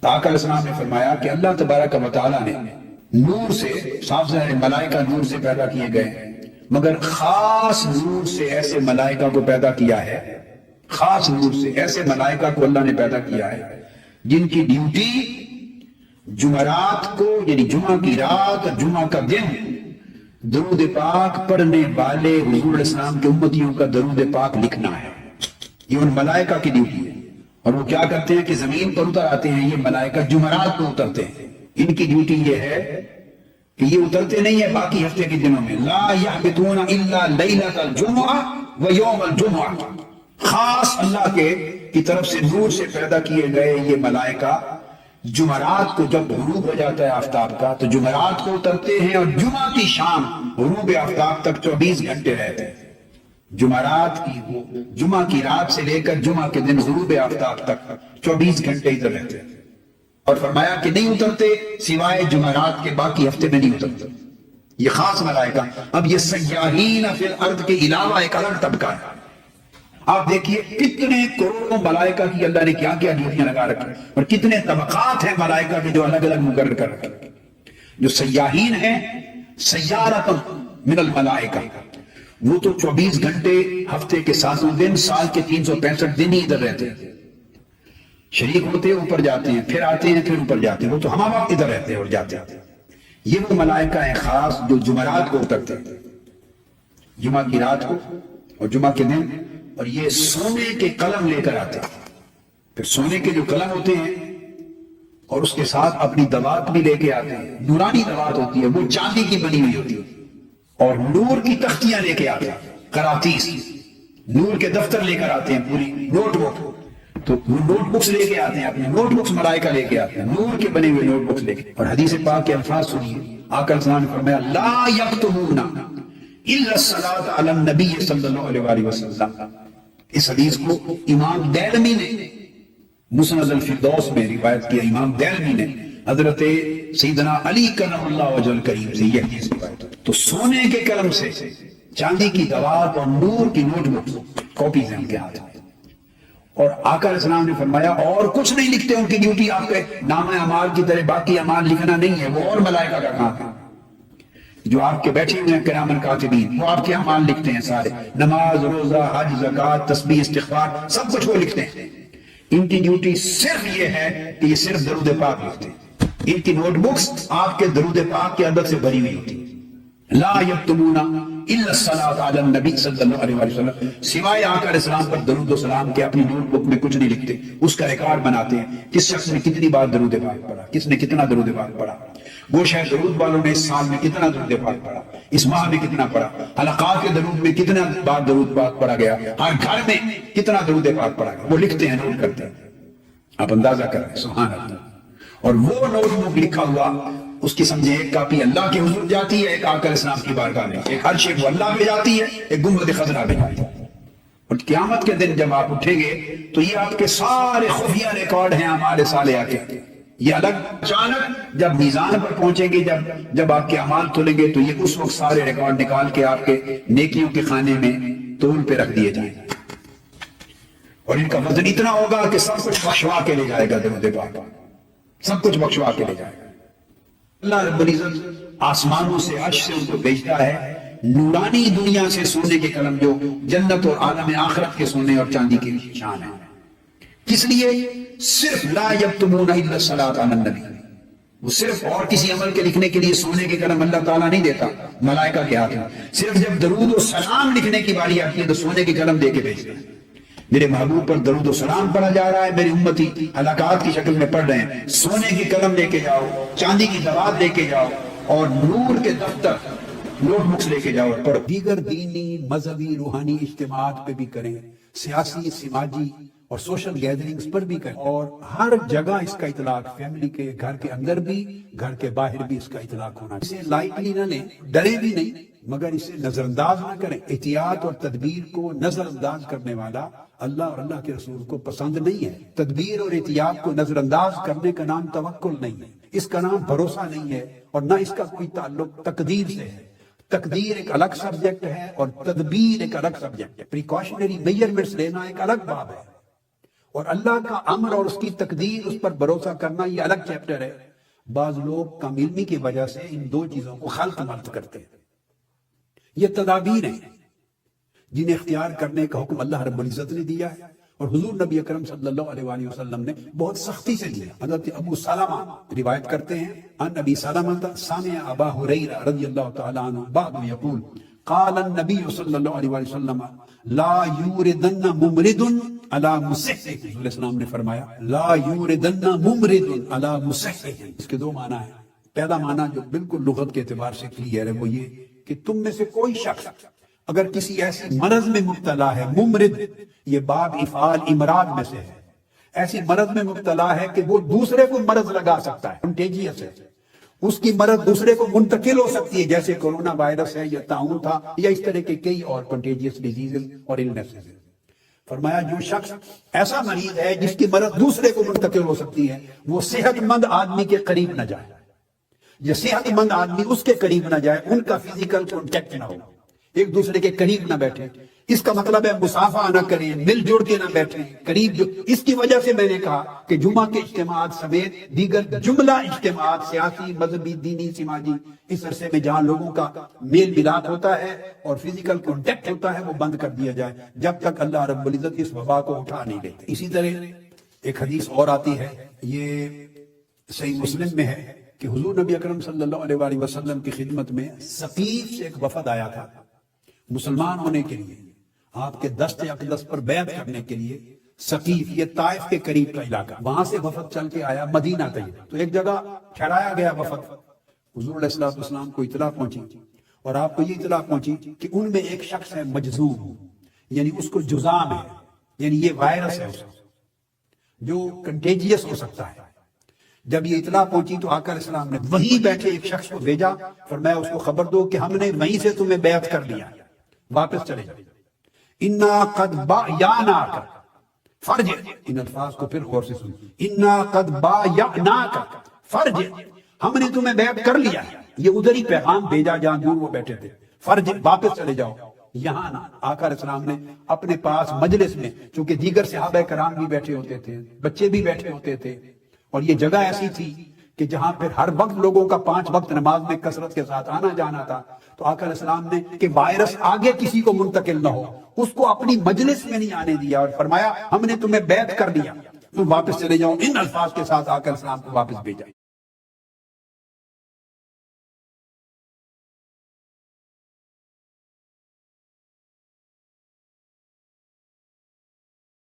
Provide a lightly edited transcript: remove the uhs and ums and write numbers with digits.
آقا علیہ السلام نے فرمایا کہ اللہ تبارک و تعالیٰ نے نور سے، صاف ظاہر ملائکہ نور سے پیدا کیے گئے، مگر خاص نور سے ایسے ملائکہ کو پیدا کیا ہے، خاص نور سے ایسے ملائکہ کو اللہ نے پیدا کیا ہے جن کی ڈیوٹی جمعرات کو، یعنی جمعہ کی رات اور جمعہ کا دن درود پاک پڑھنے والے حضور علیہ السلام کے امتیوں کا درود پاک لکھنا ہے۔ یہ ان ملائکہ کی ڈیوٹی ہے، اور وہ کیا کرتے ہیں کہ زمین پر اتر آتے ہیں، یہ ملائکہ جمعرات کو اترتے ہیں۔ ان کی ڈیوٹی یہ ہے کہ یہ اترتے نہیں ہیں باقی ہفتے کے دنوں میں، لا یحبطون الا لیلۃ الجمعہ و یوم الجمعہ، خاص اللہ کی طرف سے نور سے پیدا کیے گئے یہ ملائکہ جمعرات کو جب غروب ہو جاتا ہے آفتاب کا تو جمعرات کو اترتے ہیں، اور جمعہ کی شام غروب آفتاب تک 24 گھنٹے رہتے ہیں۔ جمعرات کی جمعہ کی رات سے لے کر جمعہ کے دن غروب آفتاب تک 24 گھنٹے ادھر رہتے ہیں، اور فرمایا کہ نہیں اترتے سوائے جمعرات کے، باقی ہفتے میں نہیں اترتے۔ یہ خاص ملائکہ۔ اب یہ سیاحین فی الارض کے علاوہ ایک الگ طبقہ ہے۔ آپ دیکھیے کتنے کروڑوں ملائکہ کی اللہ نے کیا کیا ڈیوٹیاں لگا رکھی، اور کتنے طبقات ہیں ملائکہ کے جو الگ الگ مقرر کر رکھے۔ جو سیاحین ہیں، سیارۃ من الملائکہ، وہ تو 24 گھنٹے ہفتے کے 7 دن، سال کے 365 دن ہی ادھر رہتے ہیں، شریک ہوتے ہیں، اوپر جاتے ہیں، پھر آتے ہیں، پھر اوپر جاتے ہیں، وہ تو ہم وقت ادھر رہتے ہیں اور جاتے ہیں۔ یہ وہ ملائکہ ہیں خاص جو جمعرات کو اترتے ہیں، جمعہ کی رات کو اور جمعہ کے دن، اور یہ سونے کے قلم لے کر آتے ہیں۔ پھر سونے کے جو قلم ہوتے ہیں اور اس کے ساتھ اپنی دوات بھی لے کے آتے ہیں، نورانی دوات ہوتی ہے، وہ چاندی کی بنی ہوئی ہوتی ہے، اور نور کی تختیاں لے کے آتے ہیں، قراطیس، نور کے دفتر لے کر آتے ہیں، پوری نوٹ بک، تو وہ نوٹ بکس لے کے آتے ہیں، اپنے نوٹ بکس ملائکہ لے کے آتے ہیں، نور کے بنے ہوئے نوٹ بکس لے کے۔ اور حدیث پاک کے الفاظ سنیے، آقا علیہ السلام نے فرمایا لا یکتبون الا الصلاۃ علی النبی صلی اللہ علیہ وسلم۔ اس حدیث کو امام دیلمی نے مسند الفردوس میں روایت کیا، امام دیلمی نے حضرت سیدنا علی کرم اللہ وجہ الکریم سے یہ حدیث روایت۔ تو سونے کے قلم سے، چاندی کی دوات اور نور کی نوٹ بک کاپیز ہیں ان کے ہاتھ میں، اور آقا علیہ السلام نے فرمایا اور کچھ نہیں لکھتے، ان کی ڈیوٹی آپ کے نامہ اعمال کی طرح باقی اعمال لکھنا نہیں ہے، وہ اور ملائکہ کا کام ہے جو آپ کے بیٹھے ہوئے ہیں کرامن کاتبین، وہ آپ کے اعمال لکھتے ہیں سارے، نماز، روزہ، حج، زکوٰۃ، تسبیح، استغفار، سب کچھ وہ لکھتے ہیں۔ ان کی ڈیوٹی صرف یہ ہے کہ یہ صرف درود پاک لکھتے ہیں، ان کی نوٹ بکس آپ کے درود پاک کے اندر سے بھری ہوئی ہوتی ہے۔ لا یکتبون الا الصلاۃ علی النبی صلی اللہ علیہ وسلم، سوائے آقا علیہ السلام پر درود و سلام کے اپنی نوٹ بک میں کچھ نہیں لکھتے، اس کا ریکارڈ بناتے ہیں، کس شخص نے کتنی بار درود پاک پڑھا، کس نے کتنا درود پاک پڑھا، وہ شاید درود والوں نے اس سال میں کتنا درود پاک پڑھا، اس ماہ میں کتنا پڑھا، حلقات کے درود میں کتنا بار درود پاک پڑھا گیا، ہر گھر میں کتنا درود پاک پڑھا گیا، وہ لکھتے ہیں، نوٹ کرتے ہیں۔ آپ اندازہ کریں، سبحان اللہ۔ اور وہ نوٹ بک لکھا ہوا، اس کی سمجھے ایک کاپی اللہ کے حضور جاتی ہے، ایک آقا علیہ السلام کی بارگاہ میں، ایک عرش وہ اللہ پہ جاتی ہے، ایک گنبد خضرا پہ جاتی ہے۔ اور قیامت کے دن جب آپ اٹھیں گے تو یہ آپ کے سارے خفیہ ریکارڈ ہیں ہمارے صالحہ کے، یہ الگ اچانک جب میزان پر پہنچیں گے، جب آپ کے اعمال تولیں گے تو یہ اس وقت سارے ریکارڈ نکال کے آپ کے نیکیوں کے خانے میں تول پہ رکھ دیے جائیں گے، اور ان کا وزن اتنا ہوگا کہ سب کچھ بخشوا کے لے جائے گا، درود پاک سب کچھ بخشوا کے لے جائے گا۔ اللہ رب العزت آسمانوں سے، عرش سے ان کو بھیجتا ہے، نورانی دنیا سے سونے کے قلم جو جنت اور عالم آخرت کے سونے اور چاندی کی شان ہے۔ کس لیے؟ صرف لا یکتبون الا الصلاۃ علی النبی، وہ صرف اور کسی عمل کے لکھنے کے لیے سونے کے قلم اللہ تعالیٰ نہیں دیتا ملائکہ کے ہاتھ میں، صرف جب درود و سلام لکھنے کی باری آتی ہے تو سونے کے قلم دے کے بھیجتے ہیں، میرے محبوب پر درود و سلام پڑھا جا رہا ہے، میری امتی حلقات کی شکل میں پڑھ رہے ہیں، سونے کی قلم لے کے جاؤ، چاندی کی دوات لے کے جاؤ، اور نور کے دفتر، نوٹ بکس لے کے جاؤ اور پڑھو۔ دیگر دینی، مذہبی، روحانی اجتماعات پہ بھی کریں، سیاسی، سماجی اور سوشل گیدرنگز پر بھی کریں، اور ہر جگہ اس کا اطلاق، فیملی کے گھر کے اندر بھی، گھر کے باہر بھی اس کا اطلاق ہونا چاہیے۔ اسے لائٹلی نہ لیں، ڈرے بھی نہیں، مگر اسے نظر انداز نہ کریں۔ احتیاط اور تدبیر کو نظر انداز کرنے والا اللہ اور اللہ کے رسول کو پسند نہیں ہے۔ تدبیر اور احتیاط کو نظر انداز کرنے کا نام توکل نہیں ہے، اس کا نام بھروسہ نہیں ہے، اور نہ اس کا کوئی تعلق تقدیر سے ہے۔ تقدیر ایک الگ سبجیکٹ ہے اور تدبیر ایک الگ سبجیکٹ ہے۔ پریکاشنری میجرمنٹس لینا ایک الگ باب ہے، اور اللہ کا امر اور اس کی تقدیر، اس پر بھروسہ کرنا، یہ الگ چیپٹر ہے۔ بعض لوگ کم علمی کی وجہ سے ان دو چیزوں کو خلط ملط کرتے ہیں۔ یہ تدابیر ہیں جنہیں اختیار کرنے کا حکم اللہ رب العزت نے دیا ہے، اور حضور نبی اکرم صلی اللہ علیہ وآلہ وسلم نے بہت سختی سے دیا۔ حضرت ابو سلمہ روایت کرتے ہیں، ان ابی سلمہ سمع ابا ہریرہ رضی اللہ تعالی عنہ بعد یقول قال النبی صلی اللہ علیہ وآلہ وسلم لا یوردن ممرد علی مصح۔ حضور اسلام نے فرمایا لا یوردن ممرد علی مصح۔ اس کے دو معنی ہیں۔ پہلا معنی جو بالکل لغت کے اعتبار سے کلیئر ہے وہ یہ کہ تم میں سے کوئی شخص اگر کسی ایسی مرض میں مبتلا ہے، ممرد یہ باب افعال امراض میں سے ہے، ایسی مرض میں مبتلا ہے کہ وہ دوسرے کو مرض لگا سکتا ہے، کنٹیجیس ہے، اس کی مرض دوسرے کو منتقل ہو سکتی ہے، جیسے کورونا وائرس ہے یا طاعون تھا یا اس طرح کے کئی اور کنٹیجیس ڈیزیزز اور النیسز۔ فرمایا جو شخص ایسا مریض ہے جس کی مرض دوسرے کو منتقل ہو سکتی ہے، وہ صحت مند آدمی کے قریب نہ جائے، یا صحت مند آدمی اس کے قریب نہ جائے، ان کا فزیکل کانٹیکٹ نہ ہو، ایک دوسرے کے قریب نہ بیٹھے۔ اس کا مطلب ہے مصافحہ نہ کریں، مل جڑ کے نہ بیٹھیں قریب۔ جو اس کی وجہ سے میں نے کہا کہ جمعہ کے اجتماعات سمیت دیگر جملہ اجتماعات سیاسی، مذہبی، دینی، سماجی، اس عرصے میں جہاں لوگوں کا میل ملاپ ہوتا ہے اور فزیکل کانٹیکٹ ہوتا ہے وہ بند کر دیا جائے جب تک اللہ رب العزت اس وبا کو اٹھا نہیں لیتے۔ اسی طرح ایک حدیث اور آتی ہے، یہ صحیح مسلم میں ہے، کہ حضور نبی اکرم صلی اللہ علیہ وآلہ وسلم کی خدمت میں ثقیف سے ایک وفد آیا تھا مسلمان ہونے کے لیے، آپ کے دست اقدس پر بیعت کرنے کے لیے۔ ثقیف یہ طائف کے قریب کا علاقہ، وہاں سے وفد چل کے آیا مدینہ طیبہ۔ تو ایک جگہ ٹھہرایا گیا وفد، حضور علیہ السلام کو اطلاع پہنچی، اور آپ کو یہ اطلاع پہنچی کہ ان میں ایک شخص ہے مجذوم، یعنی اس کو جذام ہے، یعنی یہ وائرس ہے اس کو جو کنٹیجیس ہو سکتا ہے۔ جب یہ اطلاع پہنچی تو آقا علیہ السلام نے وہیں بیٹھے ایک شخص کو بھیجا، فرمایا اس کو خبر دو کہ ہم نے وہیں سے تمہیں بیعت کر لیا، واپس چلے جاؤ۔ انا قد بایعناک فرجع، ان الفاظ کو پھر غور سے سن، انا قد بایعناک فرجع، ہم نے تمہیں بیعت کر لیا۔ یہ ادھر ہی پیغام بھیجا جہاں دور وہ بیٹھے تھے، فرجع واپس چلے جاؤ، یہاں نہ۔ آقا علیہ السلام نے اپنے پاس مجلس میں، چونکہ دیگر صحابہ کرام بھی بیٹھے ہوتے تھے، بچے بھی بیٹھے ہوتے تھے، اور یہ جگہ ایسی تھی کہ جہاں پھر ہر وقت لوگوں کا 5 وقت نماز میں کثرت کے ساتھ آنا جانا تھا، تو آقا علیہ السلام نے کہ وائرس آگے کسی کو منتقل نہ ہو، اس کو اپنی مجلس میں نہیں آنے دیا، اور فرمایا ہم نے تمہیں بیعت کر لیا، تم واپس چلے جاؤ۔ ان الفاظ کے ساتھ آقا علیہ السلام کو واپس بھیجا۔